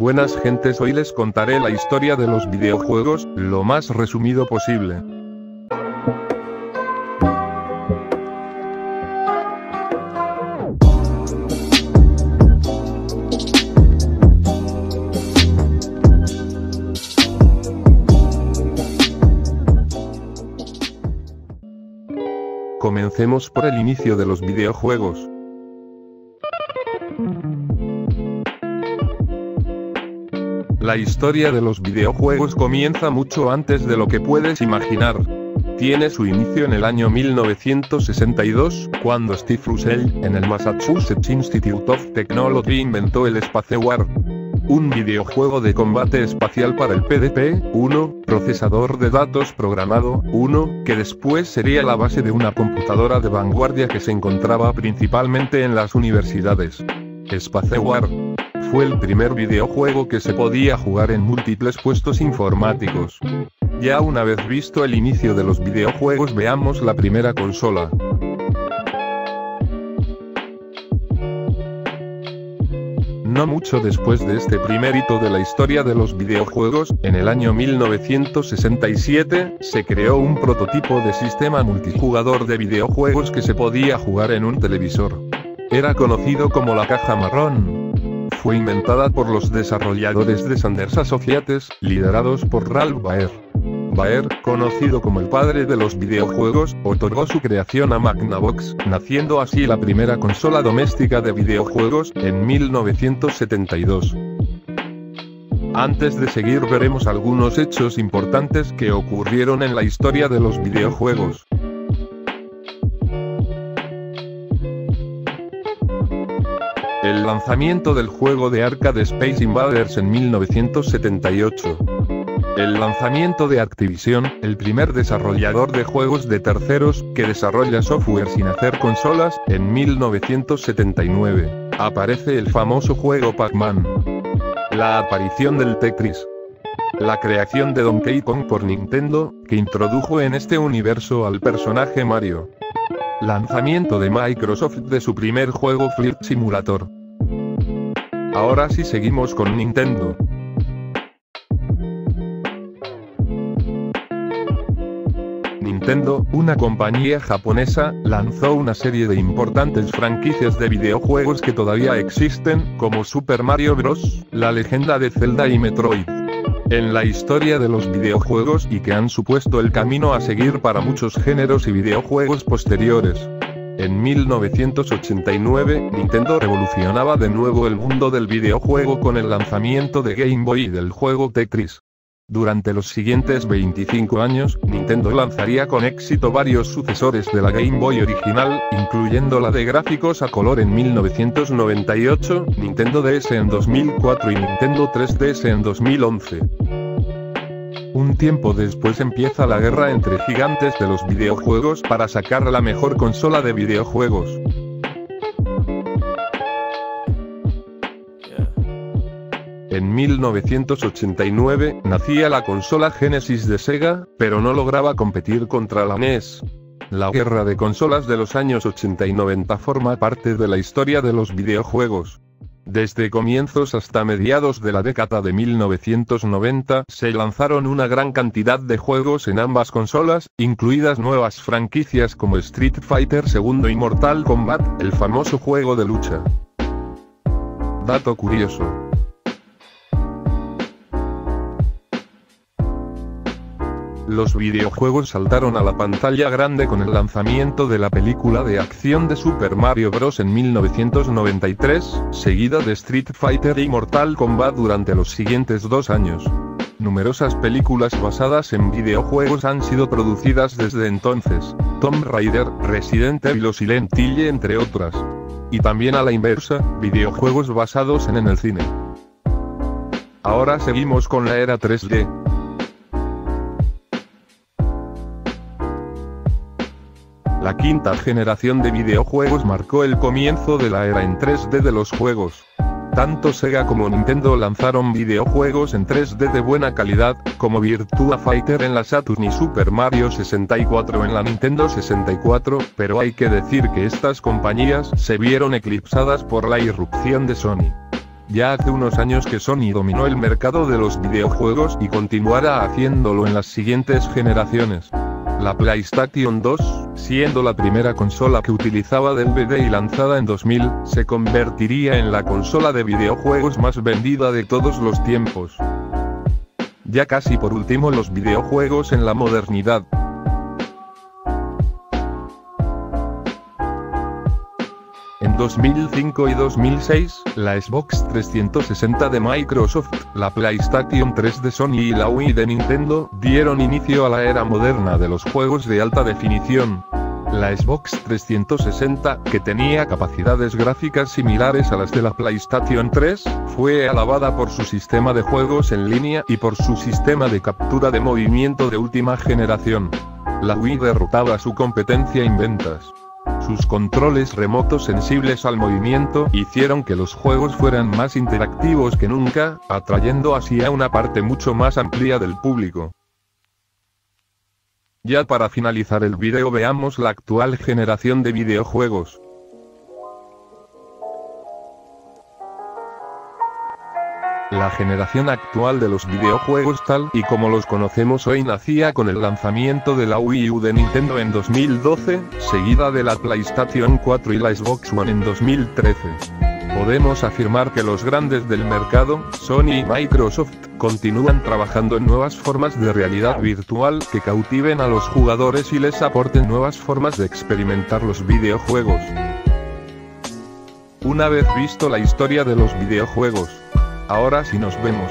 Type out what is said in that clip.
Buenas gentes, hoy les contaré la historia de los videojuegos, lo más resumido posible. Comencemos por el inicio de los videojuegos. La historia de los videojuegos comienza mucho antes de lo que puedes imaginar. Tiene su inicio en el año 1962, cuando Steve Russell, en el Massachusetts Institute of Technology, inventó el Spacewar, un videojuego de combate espacial para el PDP-1, procesador de datos programado 1, que después sería la base de una computadora de vanguardia que se encontraba principalmente en las universidades. Spacewar fue el primer videojuego que se podía jugar en múltiples puestos informáticos. Ya una vez visto el inicio de los videojuegos, veamos la primera consola. No mucho después de este primer hito de la historia de los videojuegos, en el año 1967, se creó un prototipo de sistema multijugador de videojuegos que se podía jugar en un televisor. Era conocido como la caja marrón. Fue inventada por los desarrolladores de Sanders Associates, liderados por Ralph Baer. Baer, conocido como el padre de los videojuegos, otorgó su creación a Magnavox, naciendo así la primera consola doméstica de videojuegos, en 1972. Antes de seguir, veremos algunos hechos importantes que ocurrieron en la historia de los videojuegos. El lanzamiento del juego de arcade Space Invaders en 1978. El lanzamiento de Activision, el primer desarrollador de juegos de terceros, que desarrolla software sin hacer consolas, en 1979. Aparece el famoso juego Pac-Man. La aparición del Tetris. La creación de Donkey Kong por Nintendo, que introdujo en este universo al personaje Mario. Lanzamiento de Microsoft de su primer juego Flight Simulator. Ahora sí, seguimos con Nintendo. Nintendo, una compañía japonesa, lanzó una serie de importantes franquicias de videojuegos que todavía existen, como Super Mario Bros., La Leyenda de Zelda y Metroid. En la historia de los videojuegos, y que han supuesto el camino a seguir para muchos géneros y videojuegos posteriores. En 1989, Nintendo revolucionaba de nuevo el mundo del videojuego con el lanzamiento de Game Boy y del juego Tetris. Durante los siguientes 25 años, Nintendo lanzaría con éxito varios sucesores de la Game Boy original, incluyendo la de gráficos a color en 1998, Nintendo DS en 2004 y Nintendo 3DS en 2011. Un tiempo después empieza la guerra entre gigantes de los videojuegos para sacar la mejor consola de videojuegos. En 1989, nacía la consola Genesis de Sega, pero no lograba competir contra la NES. La guerra de consolas de los años 80 y 90 forma parte de la historia de los videojuegos. Desde comienzos hasta mediados de la década de 1990, se lanzaron una gran cantidad de juegos en ambas consolas, incluidas nuevas franquicias como Street Fighter II y Mortal Kombat, el famoso juego de lucha. Dato curioso. Los videojuegos saltaron a la pantalla grande con el lanzamiento de la película de acción de Super Mario Bros. En 1993, seguida de Street Fighter y Mortal Kombat durante los siguientes 2 años. Numerosas películas basadas en videojuegos han sido producidas desde entonces, Tomb Raider, Resident Evil o Silent Hill entre otras. Y también a la inversa, videojuegos basados en el cine. Ahora seguimos con la era 3D. La quinta generación de videojuegos marcó el comienzo de la era en 3D de los juegos. Tanto Sega como Nintendo lanzaron videojuegos en 3D de buena calidad, como Virtua Fighter en la Saturn y Super Mario 64 en la Nintendo 64, pero hay que decir que estas compañías se vieron eclipsadas por la irrupción de Sony. Ya hace unos años que Sony dominó el mercado de los videojuegos y continuará haciéndolo en las siguientes generaciones. La PlayStation 2, siendo la primera consola que utilizaba DVD y lanzada en 2000, se convertiría en la consola de videojuegos más vendida de todos los tiempos. Ya casi por último los videojuegos en la modernidad. En 2005 y 2006, la Xbox 360 de Microsoft, la PlayStation 3 de Sony y la Wii de Nintendo, dieron inicio a la era moderna de los juegos de alta definición. La Xbox 360, que tenía capacidades gráficas similares a las de la PlayStation 3, fue alabada por su sistema de juegos en línea y por su sistema de captura de movimiento de última generación. La Wii derrotaba a su competencia en ventas. Sus controles remotos sensibles al movimiento hicieron que los juegos fueran más interactivos que nunca, atrayendo así a una parte mucho más amplia del público. Ya para finalizar el vídeo veamos la actual generación de videojuegos. La generación actual de los videojuegos tal y como los conocemos hoy nacía con el lanzamiento de la Wii U de Nintendo en 2012, seguida de la PlayStation 4 y la Xbox One en 2013. Podemos afirmar que los grandes del mercado, Sony y Microsoft, continúan trabajando en nuevas formas de realidad virtual que cautiven a los jugadores y les aporten nuevas formas de experimentar los videojuegos. Una vez visto la historia de los videojuegos, ahora sí nos vemos.